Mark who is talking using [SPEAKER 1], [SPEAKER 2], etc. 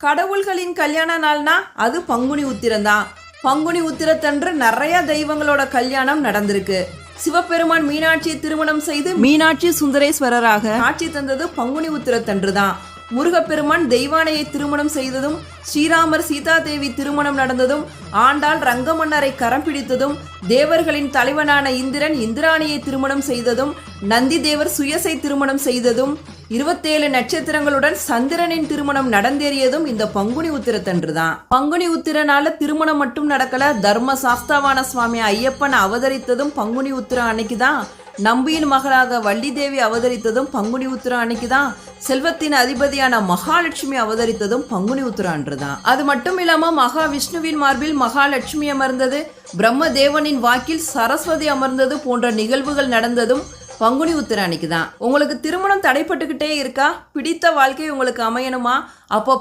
[SPEAKER 1] கடவுள்களின் கல்யாண நாள்னா அது பங்குனி உத்திரம்தான். பங்குனி உத்திரத்தன்று நிறைய தெய்வங்களோட கல்யாணம் நடந்திருக்கு. சிவபெருமான் மீனாட்சியை திருமணம் செய்து மீனாட்சி சுந்தரேஸ்வரராக ஆட்சி தந்தது பங்குனி உத்திரத்தன்று தான். முருகப்பெருமான் தெய்வானையை திருமணம் செய்ததும், ஸ்ரீராமர் சீதா தேவி திருமணம் நடந்ததும், ஆண்டாள் ரங்கமன்னரை கரம் பிடித்ததும், தேவர்களின் தலைவனான இந்திரன் இந்திராணியை திருமணம் செய்ததும், நந்தி தேவர் சுயசை திருமணம் செய்ததும், 27 நட்சத்திரங்களுடன் சந்திரனின் திருமணம் நடந்தேறியதும் இந்த பங்குனி உத்திரத்தன்று தான். பங்குனி உத்திரனால திருமணம் மட்டும் நடக்கல, தர்ம சாஸ்தாவான சுவாமி ஐயப்பன் அவதரித்ததும் பங்குனி உத்திரம் அன்னைக்கு தான். நம்பியின் மகளாக வள்ளி தேவி அவதரித்ததும் பங்குனி உத்திரம் அன்னைக்கு தான். செல்வத்தின் அதிபதியான மகாலட்சுமி அவதரித்ததும் பங்குனி உத்திரம் அன்று தான். அது மட்டும் இல்லாம மகாவிஷ்ணுவின் மார்பில் மகாலட்சுமி அமர்ந்தது, பிரம்ம தேவனின் வாக்கில் சரஸ்வதி அமர்ந்தது போன்ற நிகழ்வுகள் நடந்ததும் பங்குனி உத்திரம் அன்னைக்கு தான். உங்களுக்கு திருமணம் தடைப்பட்டுக்கிட்டே இருக்கா? பிடித்த வாழ்க்கை உங்களுக்கு அமையணுமா? அப்போ